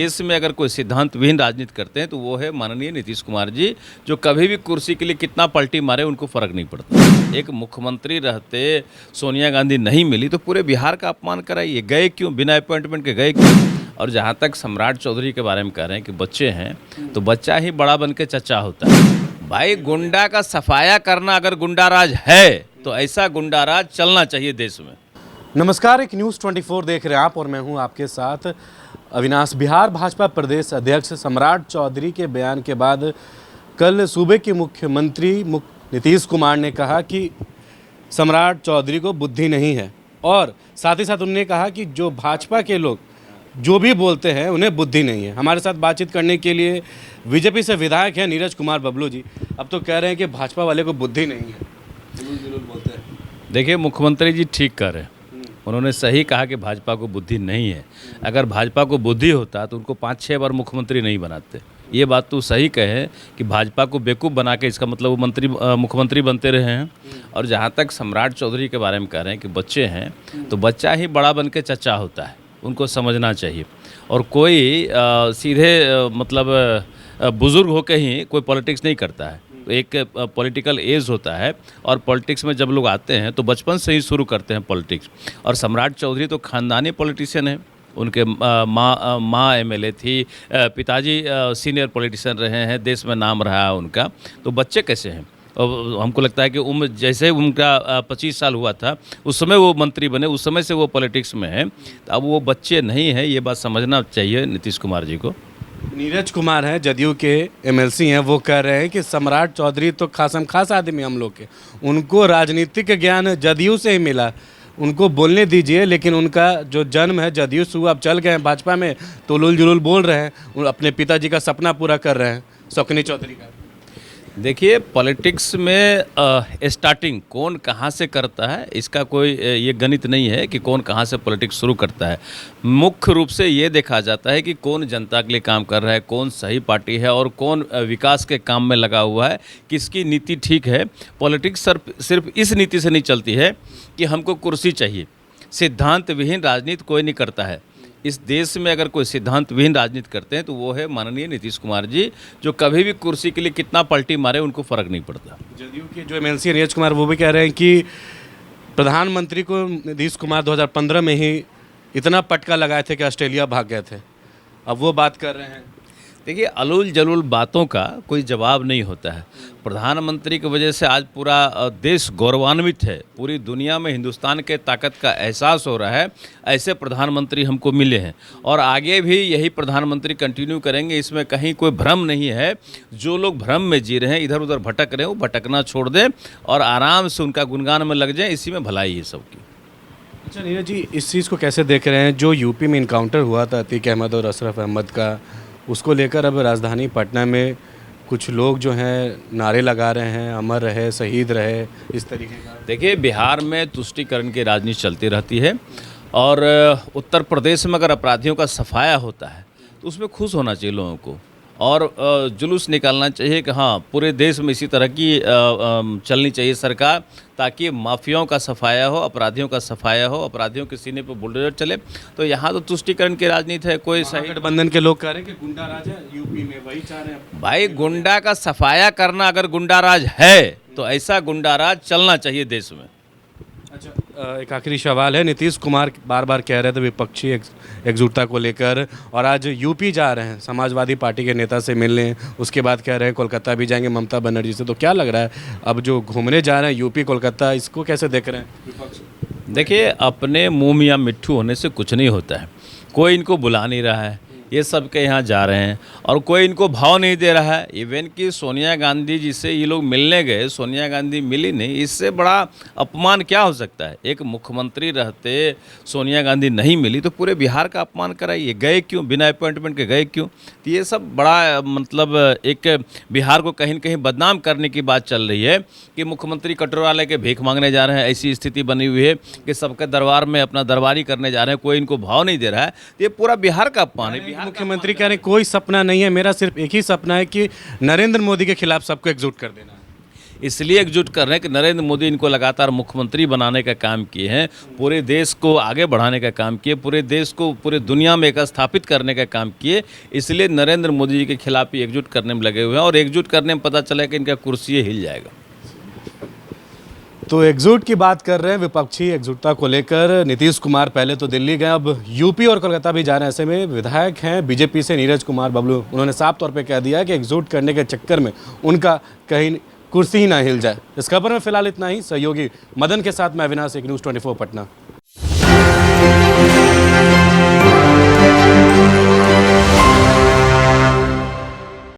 देश में अगर कोई सिद्धांत विहीन राजनीति करते हैं तो वो है माननीय नीतीश कुमार जी, जो कभी भी कुर्सी के लिए कितना पलटी मारे उनको फर्क नहीं पड़ता। एक मुख्यमंत्री रहते सोनिया गांधी नहीं मिली तो पूरे बिहार का अपमान कराइए, गए क्यों, बिना अपॉइंटमेंट के गए क्यों? और जहाँ तक सम्राट चौधरी के बारे में कह रहे हैं कि बच्चे हैं तो बच्चा ही बड़ा बन के चचा होता है। भाई गुंडा का सफाया करना अगर गुंडा राज है तो ऐसा गुंडा राज चलना चाहिए देश में। नमस्कार, एक न्यूज़ 24 देख रहे हैं आप और मैं हूं आपके साथ अविनाश। बिहार भाजपा प्रदेश अध्यक्ष सम्राट चौधरी के बयान के बाद कल सूबे के मुख्यमंत्री नीतीश कुमार ने कहा कि सम्राट चौधरी को बुद्धि नहीं है और साथ ही साथ उन्होंने कहा कि जो भाजपा के लोग जो भी बोलते हैं उन्हें बुद्धि नहीं है। हमारे साथ बातचीत करने के लिए बीजेपी से विधायक हैं नीरज कुमार बबलू जी। अब तो कह रहे हैं कि भाजपा वाले को बुद्धि नहीं है, जुलूल बोलते हैं। देखिए, मुख्यमंत्री जी ठीक कर रहे हैं, उन्होंने सही कहा कि भाजपा को बुद्धि नहीं है। अगर भाजपा को बुद्धि होता तो उनको 5-6 बार मुख्यमंत्री नहीं बनाते। ये बात तो सही कहे कि भाजपा को बेवकूफ़ बना के इसका मतलब वो मुख्यमंत्री बनते रहे हैं। और जहाँ तक सम्राट चौधरी के बारे में कह रहे हैं कि बच्चे हैं तो बच्चा ही बड़ा बन के चचा होता है, उनको समझना चाहिए। और कोई सीधे बुज़ुर्ग होकर ही कोई पॉलिटिक्स नहीं करता है। तो एक पॉलिटिकल एज होता है और पॉलिटिक्स में जब लोग आते हैं तो बचपन से ही शुरू करते हैं पॉलिटिक्स। और सम्राट चौधरी तो ख़ानदानी पॉलिटिशियन है, उनके माँ एमएलए थी, पिताजी सीनियर पॉलिटिशियन रहे हैं, देश में नाम रहा है उनका। तो बच्चे कैसे हैं? और हमको लगता है कि उम्र जैसे उनका 25 साल हुआ था उस समय वो मंत्री बने, उस समय से वो पॉलिटिक्स में हैं। तो अब वो बच्चे नहीं हैं, ये बात समझना चाहिए नीतीश कुमार जी को। नीरज कुमार हैं, जदयू के एमएलसी हैं, वो कह रहे हैं कि सम्राट चौधरी तो खासम खास आदमी हम लोग के, उनको राजनीतिक ज्ञान जदयू से ही मिला, उनको बोलने दीजिए। लेकिन उनका जो जन्म है जदयू से, अब चल गए हैं भाजपा में तो उलूल जुलूल बोल रहे हैं, अपने पिताजी का सपना पूरा कर रहे हैं शौकनी चौधरी का। देखिए, पॉलिटिक्स में स्टार्टिंग कौन कहाँ से करता है इसका कोई ये गणित नहीं है कि कौन कहाँ से पॉलिटिक्स शुरू करता है। मुख्य रूप से ये देखा जाता है कि कौन जनता के लिए काम कर रहा है, कौन सही पार्टी है और कौन विकास के काम में लगा हुआ है, किसकी नीति ठीक है। पॉलिटिक्स सिर्फ इस नीति से नहीं चलती है कि हमको कुर्सी चाहिए। सिद्धांत विहीन राजनीति कोई नहीं करता है। इस देश में अगर कोई सिद्धांत विहीन राजनीति करते हैं तो वो है माननीय नीतीश कुमार जी, जो कभी भी कुर्सी के लिए कितना पलटी मारे उनको फर्क नहीं पड़ता। जदयू के जो एमएलसी नीरज कुमार वो भी कह रहे हैं कि प्रधानमंत्री को नीतीश कुमार 2015 में ही इतना पटका लगाए थे कि ऑस्ट्रेलिया भाग गए थे। अब वो बात कर रहे हैं। देखिए, अलूल जलूल बातों का कोई जवाब नहीं होता है। प्रधानमंत्री की वजह से आज पूरा देश गौरवान्वित है, पूरी दुनिया में हिंदुस्तान के ताकत का एहसास हो रहा है। ऐसे प्रधानमंत्री हमको मिले हैं और आगे भी यही प्रधानमंत्री कंटिन्यू करेंगे, इसमें कहीं कोई भ्रम नहीं है। जो लोग भ्रम में जी रहे हैं, इधर उधर भटक रहे हैं, वो भटकना छोड़ दें और आराम से उनका गुणगान में लग जाए, इसी में भलाई है सबकी। अच्छा नीरज जी, इस चीज़ को कैसे देख रहे हैं? जो यूपी में इनकाउंटर हुआ था अतीक अहमद और अशरफ अहमद का, उसको लेकर अब राजधानी पटना में कुछ लोग जो हैं नारे लगा रहे हैं, अमर रहे, शहीद रहे, इस तरीके का। देखिए, बिहार में तुष्टीकरण की राजनीति चलती रहती है और उत्तर प्रदेश में अगर अपराधियों का सफाया होता है तो उसमें खुश होना चाहिए लोगों को और जुलूस निकालना चाहिए कि हाँ, पूरे देश में इसी तरह की चलनी चाहिए सरकार, ताकि माफियाओं का सफाया हो, अपराधियों का सफाया हो, अपराधियों के सीने पर बुलडोजर चले। तो यहाँ तो तुष्टीकरण की राजनीति है। कोई सही गठबंधन के लोग कह रहे हैं कि गुंडा राज है यूपी में, वही चाह रहे हैं। भाई गुंडा का सफाया करना अगर गुंडा राज है तो ऐसा गुंडा राज चलना चाहिए देश में। अच्छा, एक आखिरी सवाल है। नीतीश कुमार बार बार कह रहे थे विपक्षी एकजुटता को लेकर, और आज यूपी जा रहे हैं समाजवादी पार्टी के नेता से मिलने, उसके बाद कह रहे हैं कोलकाता भी जाएंगे ममता बनर्जी से। तो क्या लग रहा है अब जो घूमने जा रहे हैं यूपी कोलकाता, इसको कैसे देख रहे हैं विपक्ष? देखिए, अपने मुँह मियाँ मिट्ठू होने से कुछ नहीं होता है। कोई इनको बुला नहीं रहा है, ये सब के यहाँ जा रहे हैं और कोई इनको भाव नहीं दे रहा है। इवन कि सोनिया गांधी जिससे ये लोग मिलने गए, सोनिया गांधी मिली नहीं। इससे बड़ा अपमान क्या हो सकता है? एक मुख्यमंत्री रहते सोनिया गांधी नहीं मिली तो पूरे बिहार का अपमान कराइए, गए क्यों, बिना अपॉइंटमेंट के गए क्यों? तो ये सब बड़ा एक बिहार को कहीं न कहीं बदनाम करने की बात चल रही है कि मुख्यमंत्री कटोरा लेके भीख मांगने जा रहे हैं। ऐसी स्थिति बनी हुई है कि सबके दरबार में अपना दरबारी करने जा रहे हैं, कोई इनको भाव नहीं दे रहा है। तो ये पूरा बिहार का अपमान है। मुख्यमंत्री कह रहे हैं कोई सपना नहीं है, मेरा सिर्फ एक ही सपना है कि नरेंद्र मोदी के खिलाफ सबको एकजुट कर देना है। इसलिए एकजुट कर रहे हैं कि नरेंद्र मोदी इनको लगातार मुख्यमंत्री बनाने का काम किए हैं, पूरे देश को आगे बढ़ाने का काम किए, पूरे देश को पूरे दुनिया में एक स्थापित करने का काम किए। इसलिए नरेंद्र मोदी जी के खिलाफ ही एकजुट करने में लगे हुए हैं और एकजुट करने में पता चला कि इनका कुर्सी हिल जाएगा। तो एकजुट की बात कर रहे हैं, विपक्षी एकजुटता को लेकर नीतीश कुमार पहले तो दिल्ली गए, अब यूपी और कोलकाता भी जा रहे हैं। ऐसे में विधायक हैं बीजेपी से नीरज कुमार बबलू, उन्होंने साफ तौर पे कह दिया कि एकजुट करने के चक्कर में उनका कहीं कुर्सी ही ना हिल जाए। इस खबर में फिलहाल इतना ही। सहयोगी मदन के साथ मैं अविनाश, एक न्यूज़ 24 पटना।